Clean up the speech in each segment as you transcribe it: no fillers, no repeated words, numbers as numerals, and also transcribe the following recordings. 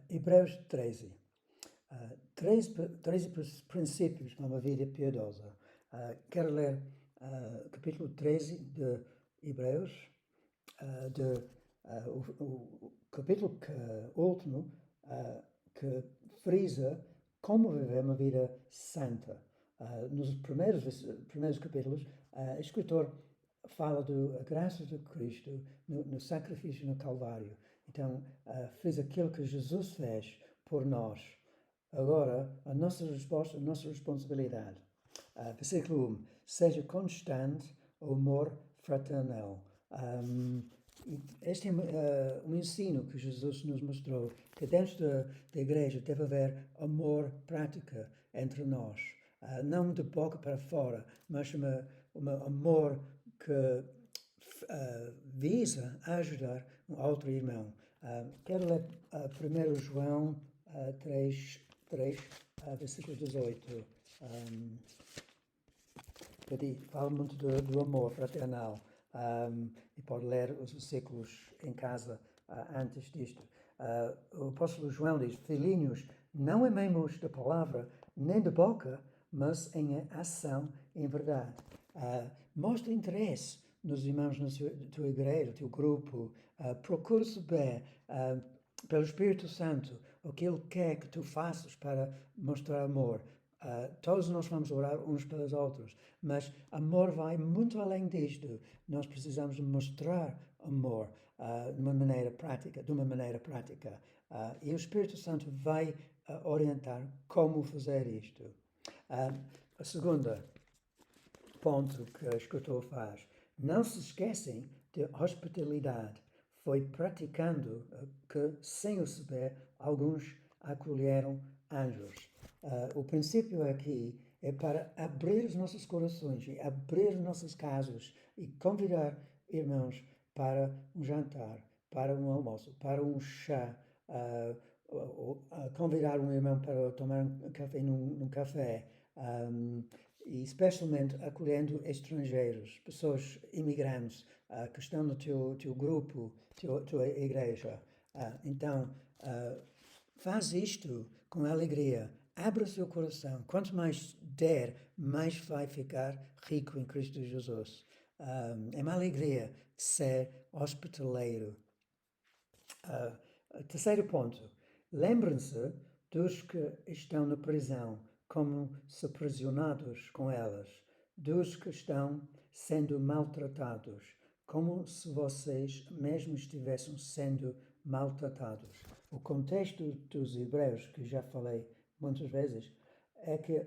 Hebreus 13. 13 princípios para uma vida piedosa. Quero ler capítulo 13 de Hebreus, o capítulo último, que frisa como viver uma vida santa. Nos primeiros capítulos, o escritor fala da graça de Cristo no sacrifício no Calvário. Então, frisa aquilo que Jesus fez por nós. Agora, a nossa resposta, a nossa responsabilidade. Versículo 1. Seja constante o amor fraternal. Este é um ensino que Jesus nos mostrou, que dentro da igreja deve haver amor prático entre nós. Não de boca para fora, mas um amor que visa ajudar um outro irmão. Quero ler 1 João 3, versículo 18. Fala muito do amor fraternal. E pode ler os versículos em casa antes disto. O apóstolo João diz: Filhinhos, não amemos da palavra nem da boca, mas em ação, em verdade. Mostra interesse nos irmãos da tua igreja, do teu grupo. Procura saber pelo Espírito Santo o que Ele quer que tu faças para mostrar amor. Todos nós vamos orar uns pelos outros, mas amor vai muito além disto. Nós precisamos de mostrar amor de uma maneira prática. E o Espírito Santo vai orientar como fazer isto. A segunda ponto que o escritor faz: não se esquecem de hospitalidade. Foi praticando que, sem o saber, alguns acolheram anjos. O princípio aqui é para abrir os nossos corações e abrir as nossas casas e convidar irmãos para um jantar, para um almoço, para um chá, convidar um irmão para tomar um café num café, e especialmente acolhendo estrangeiros, pessoas imigrantes que estão no teu grupo, tua igreja. Então, faz isto com alegria. Abra o seu coração. Quanto mais der, mais vai ficar rico em Cristo Jesus. É uma alegria ser hospitaleiro. Terceiro ponto. Lembrem-se dos que estão na prisão, como se aprisionados com elas, dos que estão sendo maltratados, como se vocês mesmos estivessem sendo maltratados. O contexto dos hebreus, que já falei muitas vezes, é que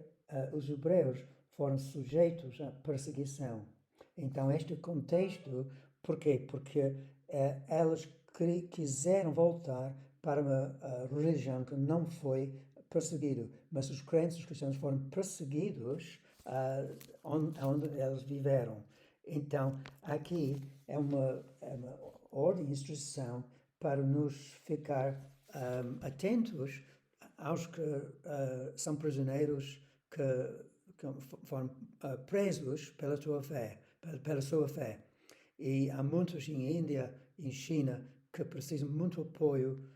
os hebreus foram sujeitos à perseguição. Então, este contexto, porquê? Porque elas quiseram voltar para uma religião que não foi perseguida, mas os crentes, os cristãos, foram perseguidos onde eles viveram. Então, aqui é uma ordem, instrução para nos ficar atentos aos que são prisioneiros que foram presos pela sua fé. E há muitos em Índia, em China, que precisam muito apoio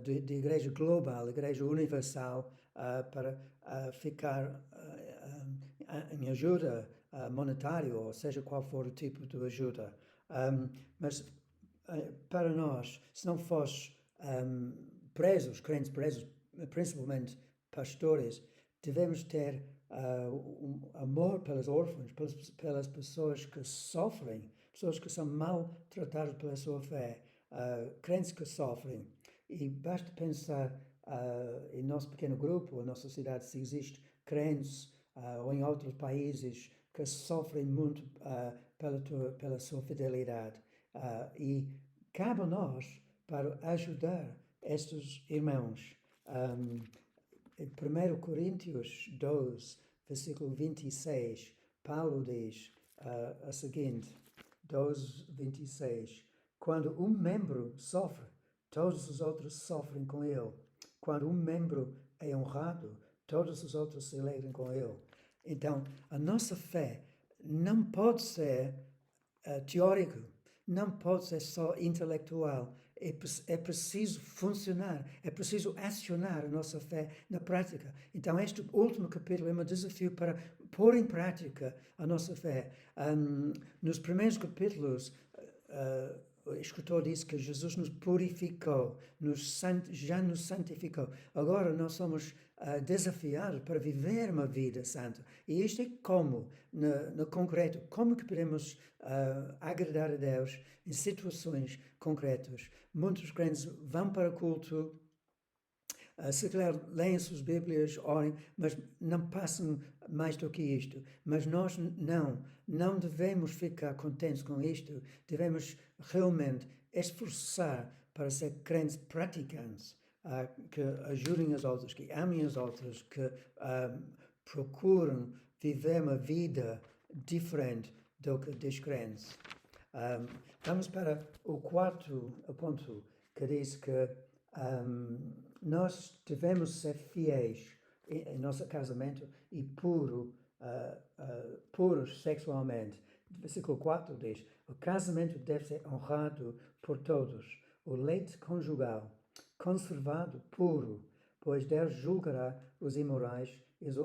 de igreja global, igreja universal, para ficar em ajuda monetária, ou seja qual for o tipo de ajuda. Mas para nós, se não fosse crentes presos, principalmente pastores, devemos ter amor pelos órfãos, pelas pessoas que sofrem, pessoas que são maltratadas pela sua fé, crentes que sofrem. E basta pensar em nosso pequeno grupo, na nossa cidade, se existe crentes ou em outros países que sofrem muito pela sua fidelidade. E cabe a nós para ajudar estes irmãos. Em 1 Coríntios 12, versículo 26, Paulo diz a seguinte, 12, 26, quando um membro sofre, todos os outros sofrem com ele. Quando um membro é honrado, todos os outros se alegram com ele. Então, a nossa fé não pode ser teórica, não pode ser só intelectual. é preciso funcionar, é preciso acionar a nossa fé na prática. Então, este último capítulo é um desafio para pôr em prática a nossa fé. Nos primeiros capítulos, o escritor diz que Jesus nos purificou, já nos santificou. Agora nós somos desafiados para viver uma vida santa. E isto é como, no concreto, como que podemos agradar a Deus em situações concretas. Muitos crentes vão para o culto, se calhar leem suas Bíblias, orem, mas não passam mais do que isto. Mas nós não devemos ficar contentes com isto. Devemos realmente esforçar para ser crentes praticantes, que ajudem os outros, que amem os outros, que procuram viver uma vida diferente do que descrentes. Vamos para o quarto ponto, que diz que nós devemos ser fiéis em nosso casamento e puros sexualmente. Versículo 4 diz: o casamento deve ser honrado por todos, o leito conjugal conservado puro, pois Deus julgará os imorais e os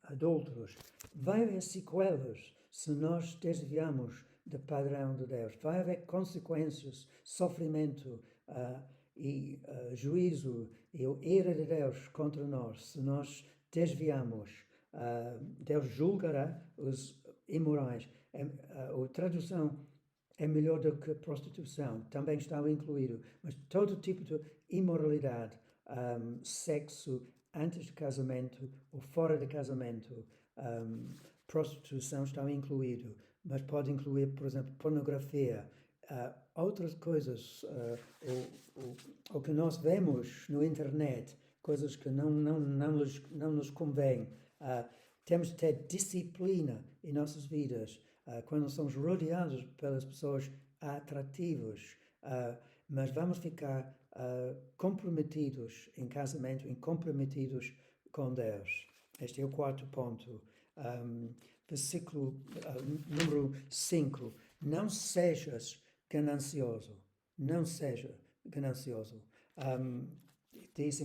adúlteros. Vai haver sequelas se nós desviamos do padrão de Deus. Vai haver consequências, sofrimento e juízo e a ira de Deus contra nós se nós desviamos. Deus julgará os imorais. A tradução é melhor do que prostituição, também está incluído, mas todo tipo de imoralidade, sexo antes de casamento ou fora de casamento, prostituição está incluído, mas pode incluir, por exemplo, pornografia, outras coisas, o que nós vemos no internet, coisas que não nos convêm. Temos de ter disciplina em nossas vidas, quando somos rodeados pelas pessoas atrativas, mas vamos ficar comprometidos em casamento e comprometidos com Deus. Este é o quarto ponto. Versículo número 5. Não sejas ganancioso. Não seja ganancioso. Diz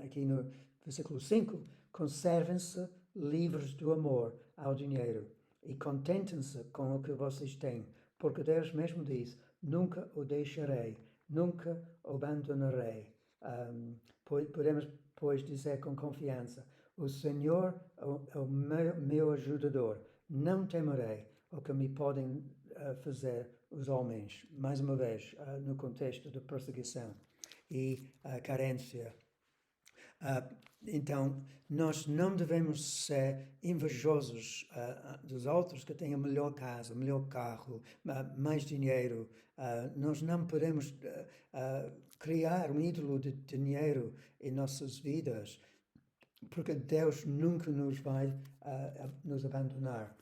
aqui no versículo 5, conservem-se livres do amor ao dinheiro e contentem-se com o que vocês têm, porque Deus mesmo diz, nunca o deixarei, nunca o abandonarei. Podemos, pois, dizer com confiança, o Senhor é o meu ajudador, não temerei o que me podem fazer os homens, mais uma vez, no contexto da perseguição e carência. Então, nós não devemos ser invejosos dos outros que têm a melhor casa, melhor carro, mais dinheiro. Nós não podemos criar um ídolo de dinheiro em nossas vidas, porque Deus nunca nos vai nos abandonar.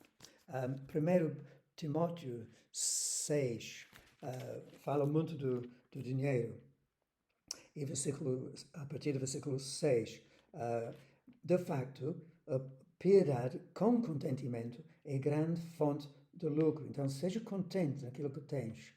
1 Timóteo 6 fala muito do dinheiro. E a partir do versículo 6, de facto, a piedade com contentimento é grande fonte de lucro. Então, seja contente naquilo que tens,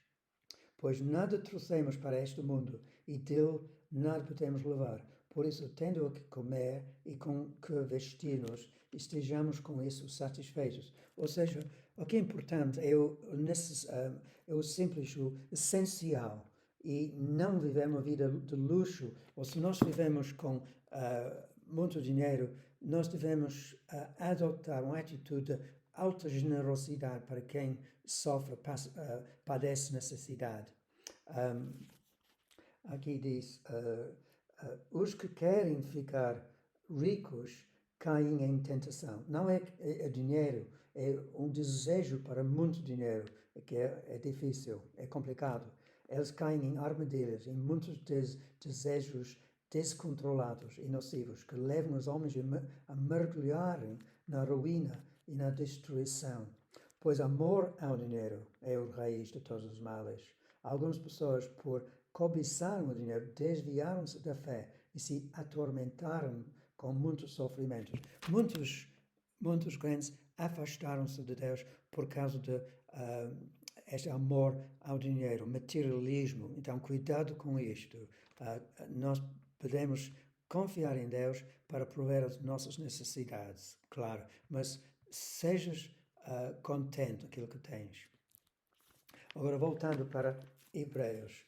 pois nada trouxemos para este mundo e dele nada podemos levar. Por isso, tendo o que comer e com que vestir-nos, estejamos com isso satisfeitos. Ou seja, o que é importante é o simples, o essencial. E não viver uma vida de luxo, ou se nós vivemos com muito dinheiro, nós devemos adotar uma atitude de alta generosidade para quem sofre, padece necessidade. Aqui diz, os que querem ficar ricos caem em tentação. Não é dinheiro, é um desejo para muito dinheiro, que é difícil, é complicado. Eles caem em armadilhas, em muitos desejos descontrolados e nocivos que levam os homens a mergulharem na ruína e na destruição. Pois amor ao dinheiro é o raiz de todos os males. Algumas pessoas, por cobiçar o dinheiro, desviaram-se da fé e se atormentaram com muitos sofrimentos. Muitos crentes afastaram-se de Deus por causa de este amor ao dinheiro, materialismo. Então, cuidado com isto. Nós podemos confiar em Deus para prover as nossas necessidades, claro, mas sejas contente com aquilo que tens. Agora, voltando para Hebreus,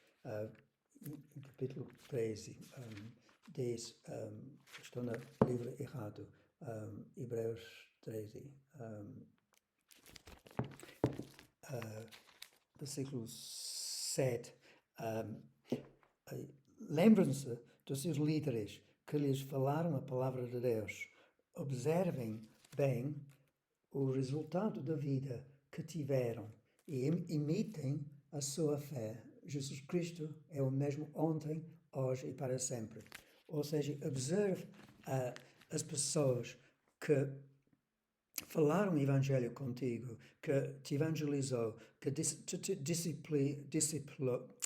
capítulo 13, diz, estou no livro errado, Hebreus 13, versículo 7. Lembrem-se dos seus líderes que lhes falaram a palavra de Deus. Observem bem o resultado da vida que tiveram e imitem a sua fé. Jesus Cristo é o mesmo ontem, hoje e para sempre. Ou seja, observe as pessoas que falaram o Evangelho contigo, que te evangelizou, que te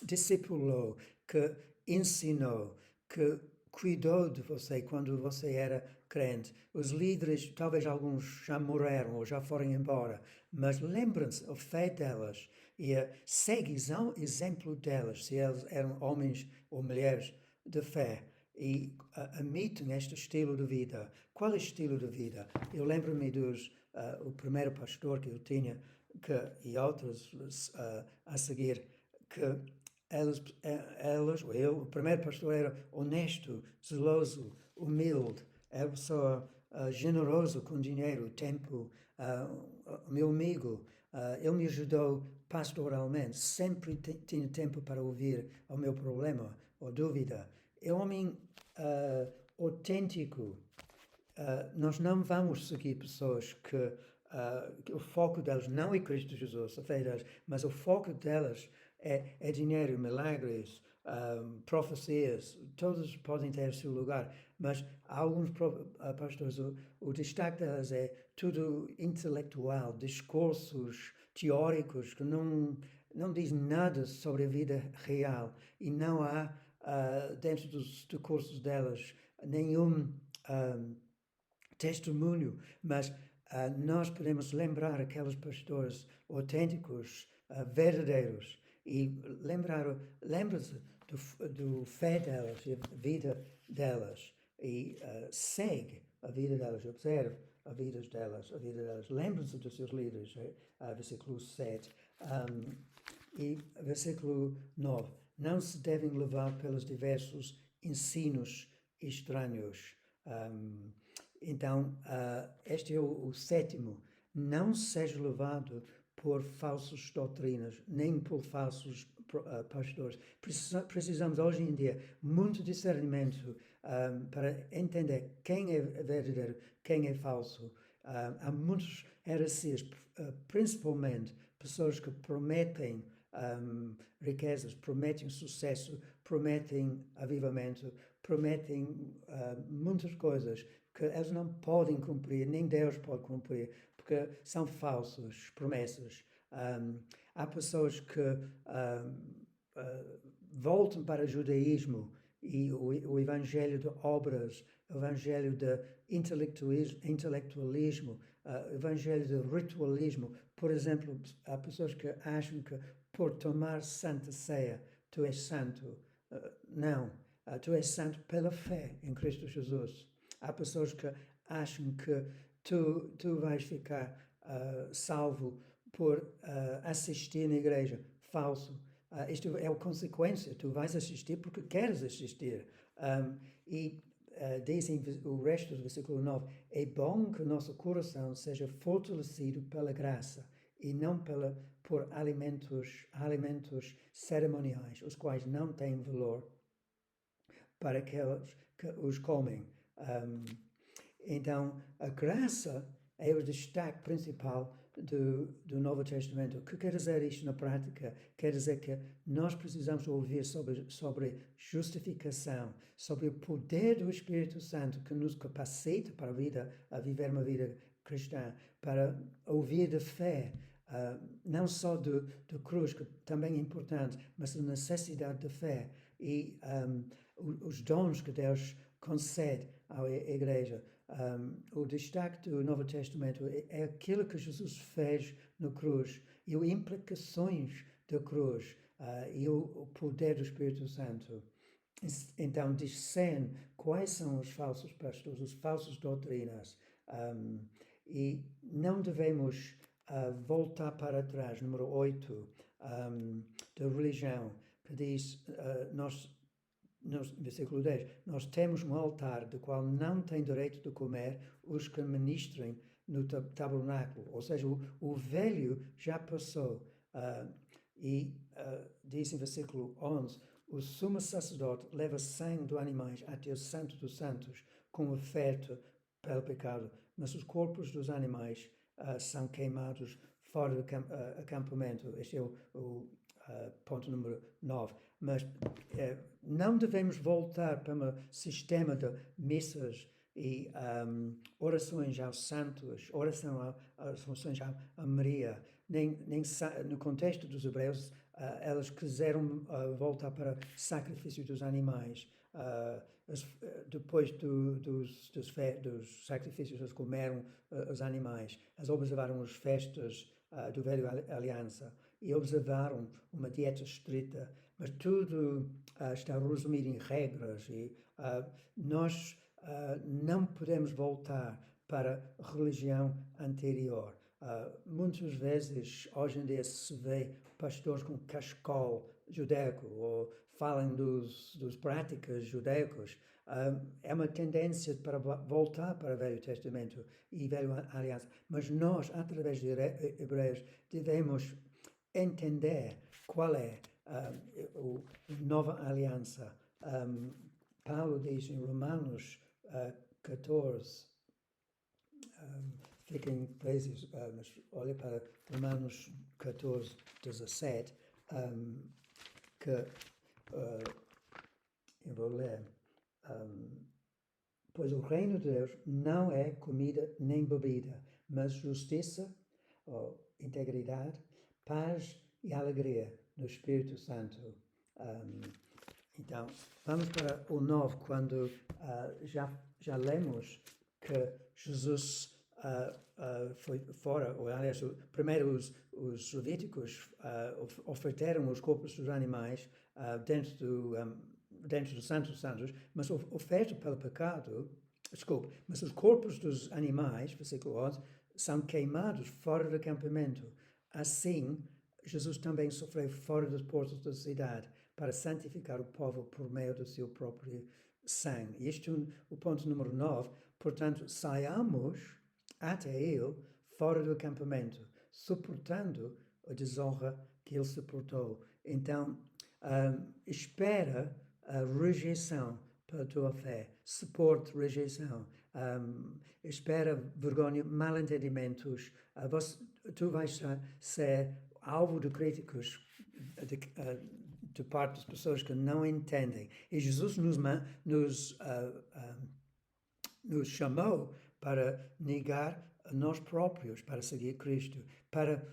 discipulou, que ensinou, que cuidou de você quando você era crente. Os líderes, talvez alguns já morreram ou já foram embora, mas lembrem-se a fé delas e segue o exemplo delas, se eles eram homens ou mulheres de fé. E imitem este estilo de vida. Qual é o estilo de vida? Eu lembro-me o primeiro pastor que eu tinha, e outros a seguir, que o primeiro pastor era honesto, zeloso, humilde, era pessoa generoso com dinheiro, tempo, meu amigo, ele me ajudou pastoralmente, sempre tinha tempo para ouvir o meu problema ou dúvida. É um homem autêntico. Nós não vamos seguir pessoas que o foco delas não é Cristo Jesus, a fé delas, mas o foco delas é dinheiro, milagres, profecias. Todos podem ter seu lugar, mas alguns pastores, o destaque delas é tudo intelectual, discursos teóricos que não diz nada sobre a vida real e não há dentro dos discursos delas nenhum testemunho, mas nós podemos lembrar aqueles pastores autênticos, verdadeiros, e lembra-se do fé delas e a vida delas, e segue a vida delas, observe a vida delas. Lembre-se dos seus líderes, versículo 7. E versículo 9. Não se devem levar pelos diversos ensinos estranhos. Então, este é o sétimo. Não seja levado por falsas doutrinas, nem por falsos pastores. Precisamos, hoje em dia, muito discernimento para entender quem é verdadeiro, quem é falso. Há muitas heresias, principalmente pessoas que prometem riquezas, prometem sucesso, prometem avivamento, prometem muitas coisas que eles não podem cumprir, nem Deus pode cumprir, porque são falsas promessas. Há pessoas que voltam para o judaísmo e o evangelho de obras, o evangelho de intelectualismo, o evangelho de ritualismo. Por exemplo, há pessoas que acham que por tomar santa ceia tu és santo. Não, tu és santo pela fé em Cristo Jesus. Há pessoas que acham que tu vais ficar salvo por assistir na igreja. Falso. Isto é a consequência. Tu vais assistir porque queres assistir. Dizem o resto do versículo 9, é bom que o nosso coração seja fortalecido pela graça e não por alimentos cerimoniais, os quais não têm valor para aqueles que os comem. Então, a graça é o destaque principal do Novo Testamento. O que quer dizer isto na prática? Quer dizer que nós precisamos ouvir sobre justificação, sobre o poder do Espírito Santo que nos capacita para a viver uma vida cristã, para ouvir de fé, não só do cruz, que também é importante, mas a necessidade de fé e os dons que Deus concede à igreja. O destaque do Novo Testamento é aquilo que Jesus fez na cruz e as implicações da cruz e o poder do Espírito Santo. Então, discerne quais são os falsos pastores, os falsos doutrinas, e não devemos voltar para trás. Número 8, da religião, que diz, no versículo 10, nós temos um altar do qual não tem direito de comer os que ministrem no tabernáculo, ou seja, o velho já passou, diz em versículo 11, o sumo sacerdote leva sangue dos animais até o santo dos santos com oferta pelo pecado, mas os corpos dos animais são queimados fora do acampamento. Este é o ponto número 9. Mas não devemos voltar para um sistema de missas e orações aos santos, orações a Maria. Nem no contexto dos hebreus, elas quiseram voltar para sacrifício dos animais. Depois dos sacrifícios, eles comeram os animais. Eles observaram as festas do Velho Aliança e observaram uma dieta estrita, mas tudo está resumido em regras e nós não podemos voltar para a religião anterior. Muitas vezes, hoje em dia, se vê pastores com cachecol judaico ou falam dos práticas judaicos. É uma tendência para voltar para o Velho Testamento e Velho Aliança. Mas nós, através de Hebreus, devemos entender qual é a nova aliança. Paulo diz em Romanos 14, fiquem presos, mas olha para Romanos 14, 17, que eu vou ler. Pois o reino de Deus não é comida nem bebida, mas justiça, integridade, paz e alegria no Espírito Santo. Então, vamos para o 9, quando já lemos que Jesus foi fora, ou aliás, primeiro os levíticos ofertaram os corpos dos animais dentro do Santo dos Santos, mas oferta pelo pecado, mas os corpos dos animais, versículo 11, são queimados fora do acampamento. Assim, Jesus também sofreu fora das portas da cidade para santificar o povo por meio do seu próprio sangue. Este é o ponto número 9. Portanto, saiamos até ele fora do acampamento, suportando a desonra que ele suportou. Então, espera a rejeição pela tua fé, suporte rejeição, espera vergonha, mal-entendimentos. Tu vais ser alvo de críticos de parte das pessoas que não entendem. E Jesus nos chamou para negar a nós próprios, para seguir Cristo, para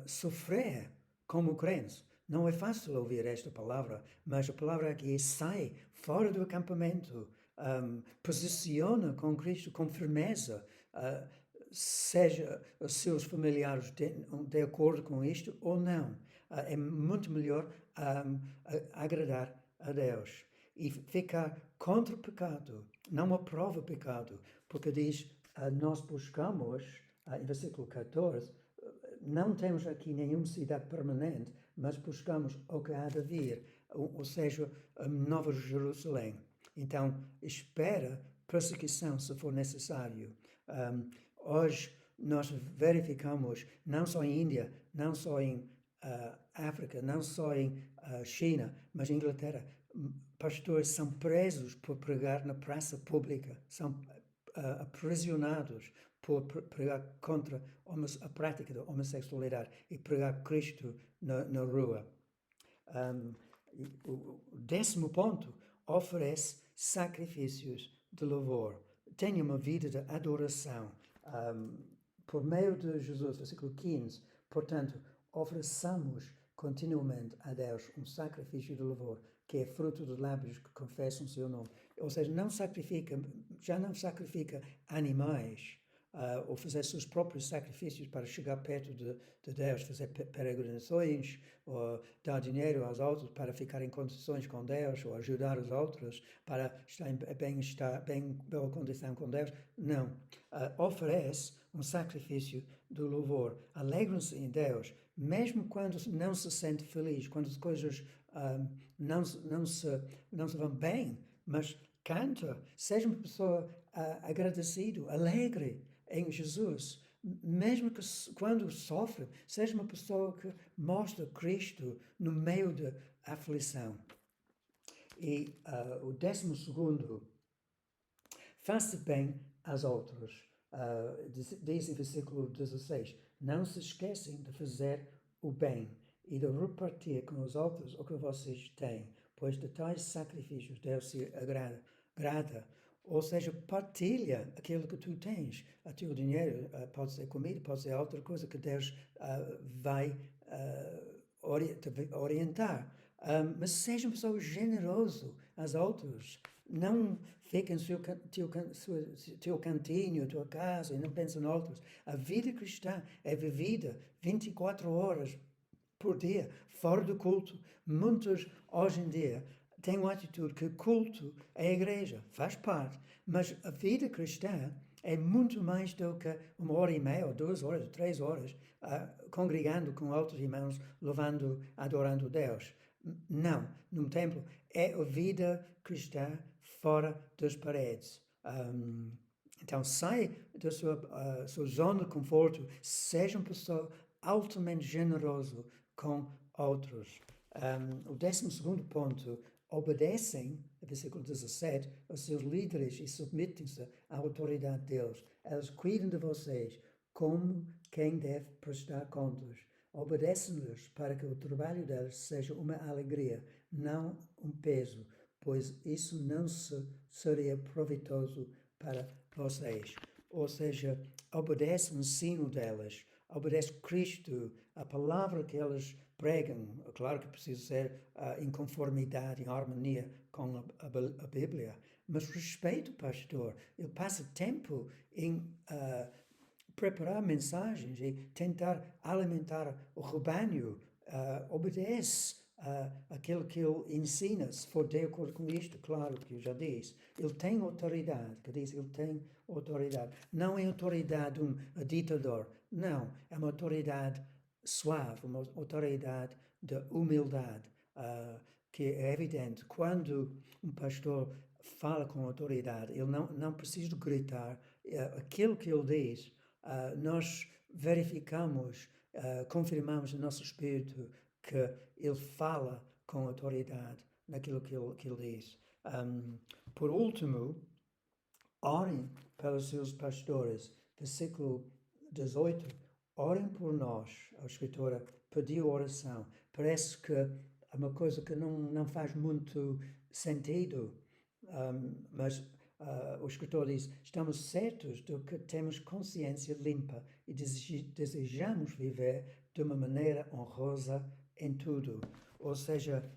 sofrer como crentes. Não é fácil ouvir esta palavra, mas a palavra aqui é sai fora do acampamento, posiciona com Cristo com firmeza, seja os seus familiares de acordo com isto ou não. É muito melhor agradar a Deus e ficar contra o pecado, não aprova o pecado, porque diz, nós buscamos, em versículo 14, não temos aqui nenhuma cidade permanente, mas buscamos o que há de vir, ou seja, a Nova Jerusalém. Então, espera perseguição se for necessário. Hoje nós verificamos, não só em Índia, não só em África, não só em China, mas em Inglaterra, pastores são presos por pregar na praça pública, são aprisionados por pregar contra a prática da homossexualidade e pregar Cristo na rua. O 10º ponto, oferece sacrifícios de louvor. Tenha uma vida de adoração. Por meio de Jesus, versículo 15, portanto, ofereçamos continuamente a Deus um sacrifício de louvor, que é fruto dos lábios que confessam o seu nome. Ou seja, já não sacrifica animais, ou fazer seus próprios sacrifícios para chegar perto de Deus, fazer peregrinações, ou dar dinheiro aos outros para ficar em condições com Deus, ou ajudar os outros para estar em bem boa condição com Deus. Não. Oferece um sacrifício do louvor. Alegram-se em Deus, mesmo quando não se sente feliz, quando as coisas não se vão bem, mas canta, seja uma pessoa agradecido, alegre em Jesus. Mesmo que quando sofre, seja uma pessoa que mostra Cristo no meio da aflição. E o 12º, faça bem aos outros. Diz em versículo 16, não se esquecem de fazer o bem e de repartir com os outros o que vocês têm, pois de tais sacrifícios Deus se agrada. Ou seja, partilha aquilo que tu tens, o teu dinheiro, pode ser comida, pode ser outra coisa que Deus vai te orientar. Mas seja uma pessoa generoso aos outros. Não fique em teu cantinho, tua casa, e não pense em outros. A vida cristã é vivida 24 horas por dia, fora do culto. Muitos, hoje em dia, têm uma atitude que culto é a igreja, faz parte. Mas a vida cristã é muito mais do que 1h30, ou 2 horas, ou 3 horas, congregando com outros irmãos, louvando, adorando Deus. Não, num templo. É a vida cristã fora das paredes. Então, sai da sua zona de conforto, seja uma pessoa altamente generoso com outros. O 12º ponto, obedecem, versículo 17, aos seus líderes e submetem-se à autoridade deles. Eles cuidam de vocês como quem deve prestar contas. Obedecem-lhes para que o trabalho deles seja uma alegria, não um peso, pois isso não seria proveitoso para vocês. Ou seja, obedece o ensino delas, obedece Cristo, a palavra que eles pregam. Claro que precisa ser em conformidade, em harmonia com a Bíblia, mas respeita o pastor. Ele passa tempo em preparar mensagens e tentar alimentar o rebanho. Obedece aquilo que ele ensina, se for de acordo com isto, claro que eu já disse. Ele tem autoridade, que diz, ele tem autoridade. Não é autoridade de um ditador, não. É uma autoridade suave, uma autoridade de humildade, que é evidente. Quando um pastor fala com autoridade, ele não precisa gritar. Aquilo que ele diz, nós verificamos, confirmamos no nosso espírito que ele fala com autoridade naquilo que ele diz. Por último, orem pelos seus pastores. Versículo 18, orem por nós. A escritora pediu oração. Parece que é uma coisa que não faz muito sentido, mas o escritor diz, estamos certos de que temos consciência limpa e desejamos viver de uma maneira honrosa em tudo. Ou seja,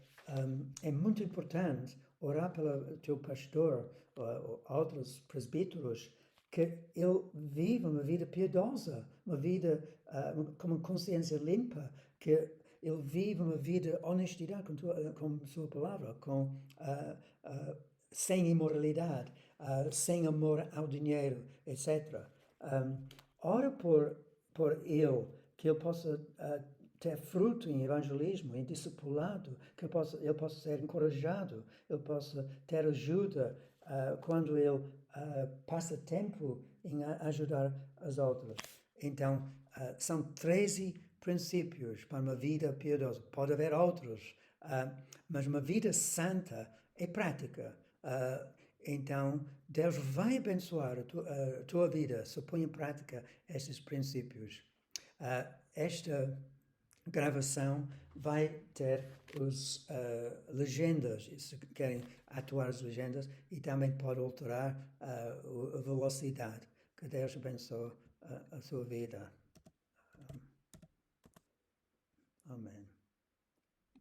é muito importante orar pelo teu pastor ou outros presbíteros, que ele viva uma vida piedosa, uma vida com uma consciência limpa, que ele viva uma vida de honestidade com sua palavra, sem imoralidade, sem amor ao dinheiro, etc. Ora por ele, que ele possa ter fruto em evangelismo, em discipulado, que ele possa ser encorajado, ele possa ter ajuda quando ele passa tempo em ajudar os outros. Então, são 13 princípios para uma vida piedosa. Pode haver outros, mas uma vida santa é prática. Então, Deus vai abençoar a tua vida se põe em prática estes princípios. Esta gravação vai ter as legendas, se querem atuar as legendas, e também pode alterar a velocidade. Que Deus abençoe a sua vida. Amém.